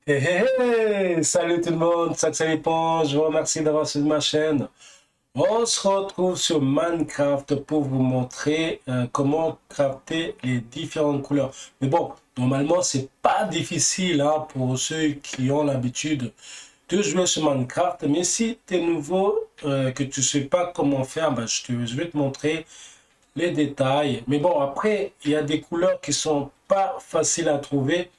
Hey, hey, hey! Salut tout le monde, c'est l'éponge, je vous remercie d'avoir suivi ma chaîne. On se retrouve sur Minecraft pour vous montrer comment crafter les différentes couleurs. Mais bon, normalement c'est pas difficile hein, pour ceux qui ont l'habitude de jouer sur Minecraft. Mais si tu es nouveau, que tu sais pas comment faire, ben, je vais te montrer les détails. Mais bon, après, il y a des couleurs qui sont pas faciles à trouver.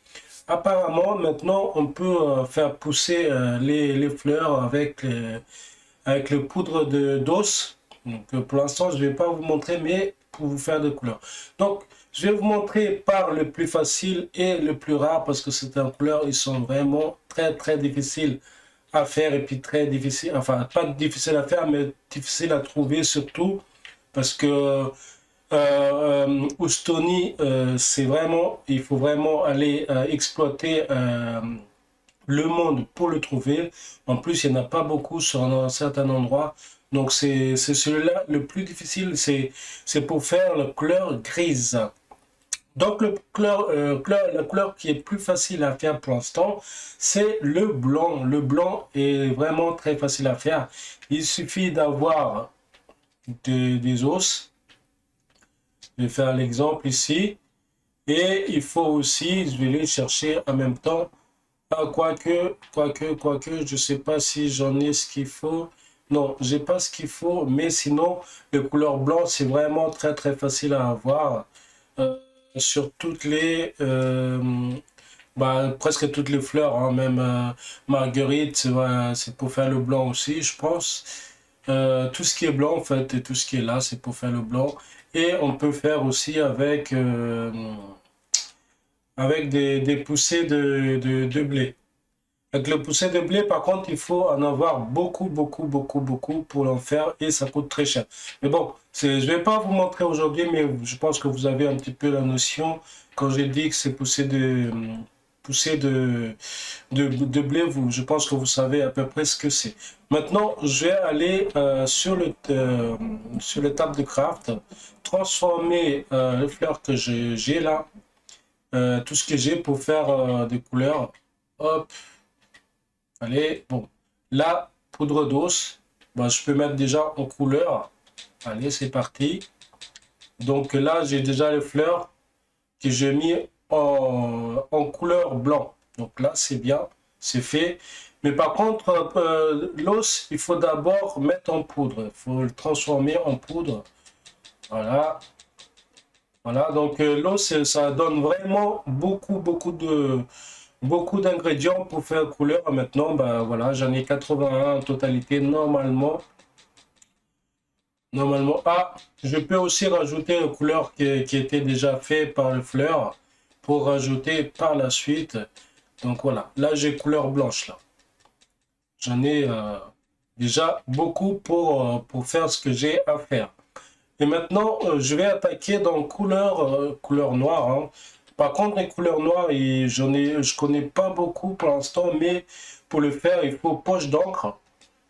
Apparemment, maintenant, on peut faire pousser les fleurs avec le poudre d'os. Donc, pour l'instant, je ne vais pas vous montrer, mais pour vous faire des couleurs. Donc, je vais vous montrer par le plus facile et le plus rare, parce que certaines couleurs, ils sont vraiment très, très difficiles à faire, et puis très difficiles, enfin, pas difficiles à faire, mais difficiles à trouver surtout, parce que Houstoni, c'est vraiment, il faut vraiment aller exploiter le monde pour le trouver. En plus, il n'y en a pas beaucoup sur un certain endroit. Donc, c'est celui-là le plus difficile, c'est pour faire la couleur grise. Donc, la couleur qui est plus facile à faire pour l'instant, c'est le blanc. Le blanc est vraiment très facile à faire. Il suffit d'avoir des os. Je vais faire l'exemple ici. Et il faut aussi, je vais les chercher en même temps. Ah, quoique, je sais pas si j'en ai ce qu'il faut. Non, j'ai pas ce qu'il faut, mais sinon, le couleur blanc, c'est vraiment très très facile à avoir. Euh, sur toutes presque toutes les fleurs, hein, même marguerite, c'est pour faire le blanc aussi, je pense. Tout ce qui est blanc, en fait, et tout ce qui est là, c'est pour faire le blanc. Et on peut faire aussi avec des poussées de blé. Avec le poussé de blé, par contre, il faut en avoir beaucoup pour en faire et ça coûte très cher. Mais bon, je ne vais pas vous montrer aujourd'hui, mais je pense que vous avez un petit peu la notion. Quand j'ai dit que c'est poussé de blé, je pense que vous savez à peu près ce que c'est. Maintenant, je vais aller sur le table de craft, transformer les fleurs que j'ai là, tout ce que j'ai pour faire des couleurs. Hop. Allez, bon. La poudre d'os, ben, je peux mettre déjà en couleur. Allez, c'est parti. Donc là, j'ai déjà les fleurs que j'ai mis en couleur blanc. Donc là, c'est bien, c'est fait. Mais par contre, l'os, il faut d'abord mettre en poudre. Il faut le transformer en poudre. Voilà. Voilà, donc l'os, ça donne vraiment beaucoup d'ingrédients pour faire couleur. Maintenant, ben voilà, j'en ai 81 en totalité normalement. Normalement, ah, je peux aussi rajouter une couleur qui était déjà faite par le fleur pour rajouter par la suite. Donc voilà, là j'ai couleur blanche là. J'en ai déjà beaucoup pour faire ce que j'ai à faire. Et maintenant, je vais attaquer dans couleur noire, hein. Par contre, les couleurs noires, je connais pas beaucoup pour l'instant, mais pour le faire, il faut poche d'encre.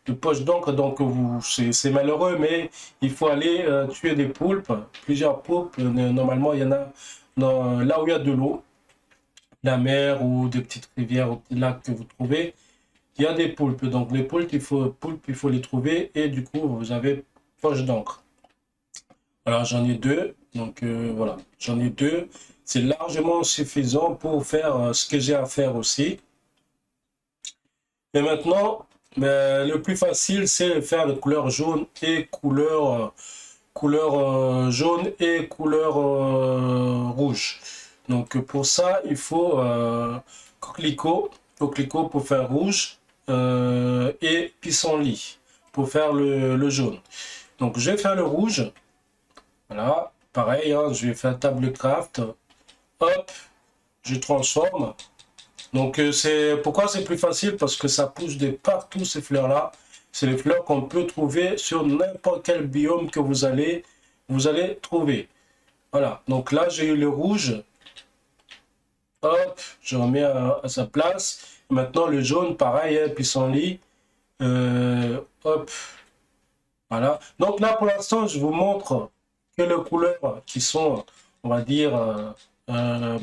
De poche d'encre, donc c'est malheureux, mais il faut aller tuer des poulpes, plusieurs poulpes. Normalement, il y en a là où il y a de l'eau, la mer ou des petites rivières ou petits lacs que vous trouvez. Il y a des poulpes. Donc les poulpes, il faut les trouver et du coup, vous avez poche d'encre. Alors j'en ai deux, donc voilà, j'en ai deux. C'est largement suffisant pour faire ce que j'ai à faire aussi. Et maintenant, ben, le plus facile, c'est de faire de couleur jaune et couleur jaune et couleur rouge. Donc pour ça, il faut coquelicot pour faire rouge et pissenlit pour faire le jaune. Donc je vais faire le rouge. Voilà, pareil, hein, je vais faire table craft. Hop, je transforme. Donc pourquoi c'est plus facile? Parce que ça pousse de partout ces fleurs-là. C'est les fleurs qu'on peut trouver sur n'importe quel biome que vous allez trouver. Voilà, donc là j'ai eu le rouge. Hop, je remets à sa place. Maintenant le jaune, pareil, hein, pissenlit. Hop, voilà. Donc là pour l'instant je vous montre que les couleurs qui sont, on va dire, euh,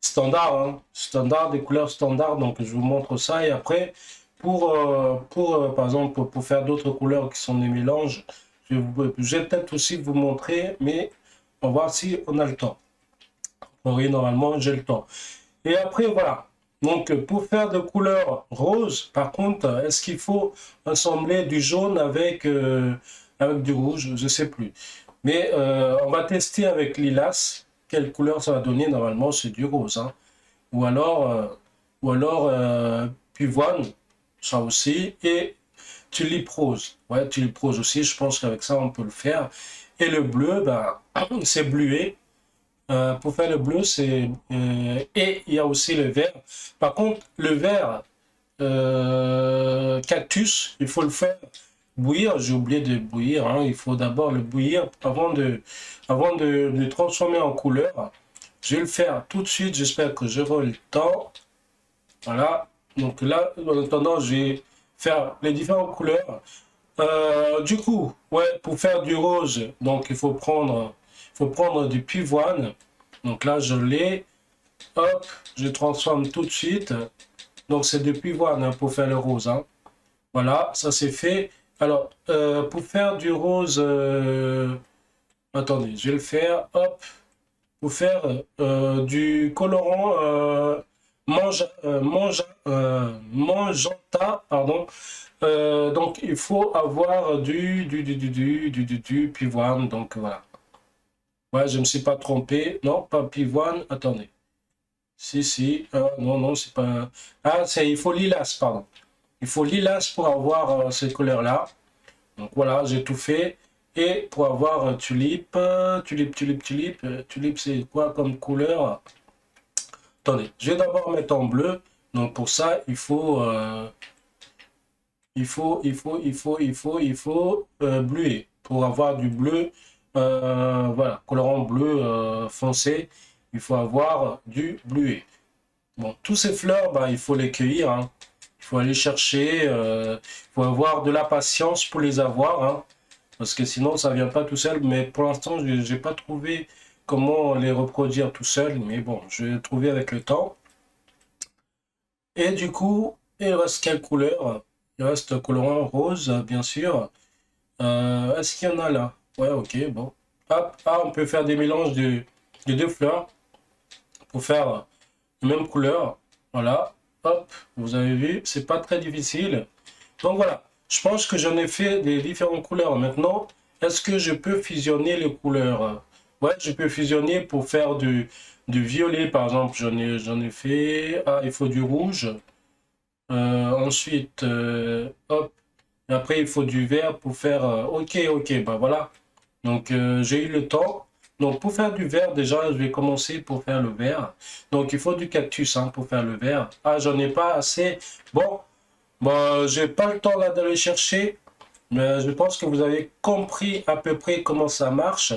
standard, hein, standard, des couleurs standards. Donc je vous montre ça et après par exemple pour faire d'autres couleurs qui sont des mélanges, je vais peut-être aussi vous montrer, mais on va voir si on a le temps. Oui, normalement j'ai le temps. Et après voilà. Donc pour faire de couleurs roses, par contre, est-ce qu'il faut assembler du jaune avec du rouge? Je sais plus. Mais on va tester avec lilas. Quelle couleur ça va donner? Normalement, c'est du rose. Hein. Ou alors, pivoine, ça aussi. Et tulipe rose. Ouais, tulipe rose aussi. Je pense qu'avec ça, on peut le faire. Et le bleu, ben, c'est bluet. Pour faire le bleu, c'est... et il y a aussi le vert. Par contre, le vert cactus, il faut le faire bouillir. J'ai oublié de bouillir. Hein. Il faut d'abord le bouillir avant de le transformer en couleur. Je vais le faire tout de suite. J'espère que j'aurai le temps. Voilà. Donc là, en attendant, je vais faire les différentes couleurs. Du coup, ouais, pour faire du rose, donc il faut prendre du pivoine. Donc là, je l'ai. Hop, je transforme tout de suite. Donc c'est du pivoine hein, pour faire le rose. Hein. Voilà, ça c'est fait. Alors, pour faire du rose, attendez, je vais le faire. Hop, pour faire du colorant magenta, pardon. Donc il faut avoir du pivoine. Donc voilà. Ouais, je ne me suis pas trompé. Non, pas pivoine. Attendez. Si, si. Non, non, c'est pas. Ah, il faut lilas, pardon. Il faut lilas pour avoir ces couleurs-là. Donc voilà, j'ai tout fait. Et pour avoir tulipe, tulipe, c'est quoi comme couleur? Attendez, je vais d'abord mettre en bleu. Donc pour ça, il faut bluer. Pour avoir du bleu, voilà, colorant bleu foncé, il faut avoir du bluet. Bon, tous ces fleurs, bah, il faut les cueillir. Hein. Il faut aller chercher. Il faut avoir de la patience pour les avoir. Hein, parce que sinon, ça ne vient pas tout seul. Mais pour l'instant, je n'ai pas trouvé comment les reproduire tout seul. Mais bon, je vais trouver avec le temps. Et du coup, il reste quelle couleur? Il reste colorant rose, bien sûr. Est-ce qu'il y en a là? Ouais, ok, bon. Hop, ah, on peut faire des mélanges de deux fleurs pour faire la même couleur. Voilà, hop, vous avez vu, c'est pas très difficile. Donc voilà, je pense que j'en ai fait des différentes couleurs. Maintenant, est-ce que je peux fusionner les couleurs? Ouais, je peux fusionner pour faire du violet, par exemple. J'en ai fait. Ah, il faut du rouge. Ensuite, hop. Et après, il faut du vert pour faire... ok, ok, bah voilà. Donc, j'ai eu le temps. Donc, pour faire du vert, déjà, je vais commencer pour faire le vert. Donc, il faut du cactus hein, pour faire le vert. Ah, j'en ai pas assez. Bon, bah, j'ai pas le temps là d'aller chercher. Mais je pense que vous avez compris à peu près comment ça marche.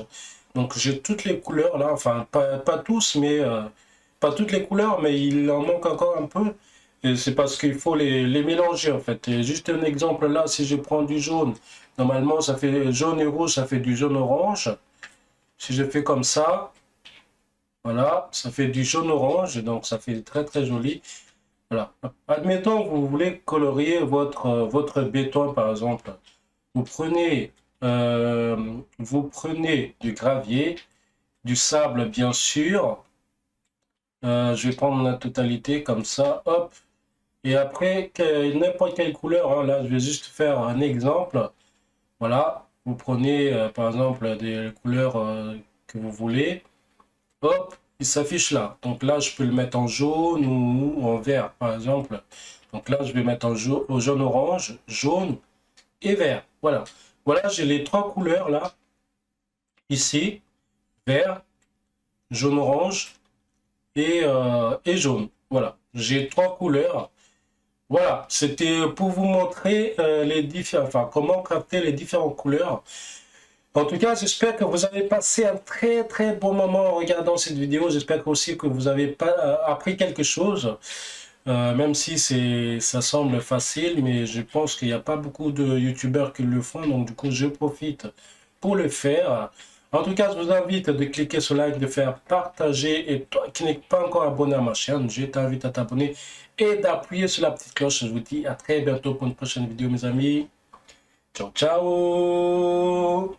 Donc, j'ai toutes les couleurs là. Enfin, pas tous, mais... pas toutes les couleurs, mais il en manque encore un peu. Et c'est parce qu'il faut les mélanger en fait. Et juste un exemple là, si je prends du jaune, normalement ça fait jaune et rouge, ça fait du jaune orange. Si je fais comme ça, voilà, ça fait du jaune orange, donc ça fait très très joli. Voilà. Admettons que vous voulez colorier votre béton par exemple. Vous prenez du gravier, du sable bien sûr. Je vais prendre la totalité comme ça, hop. Et après, n'importe quelle couleur, hein, là je vais juste faire un exemple. Voilà, vous prenez par exemple des couleurs que vous voulez. Hop, il s'affiche là. Donc là, je peux le mettre en jaune ou en vert par exemple. Donc là, je vais mettre au jaune orange, jaune et vert. Voilà, voilà, j'ai les trois couleurs là. Ici, vert, jaune orange et jaune. Voilà, j'ai trois couleurs. Voilà, c'était pour vous montrer comment crafter les différentes couleurs. En tout cas, j'espère que vous avez passé un très très bon moment en regardant cette vidéo. J'espère aussi que vous avez appris quelque chose, même si ça semble facile, mais je pense qu'il n'y a pas beaucoup de youtubeurs qui le font, donc du coup je profite pour le faire. En tout cas, je vous invite de cliquer sur like, de faire partager. Et toi qui n'es pas encore abonné à ma chaîne, je t'invite à t'abonner et d'appuyer sur la petite cloche. Je vous dis à très bientôt pour une prochaine vidéo, mes amis. Ciao, ciao!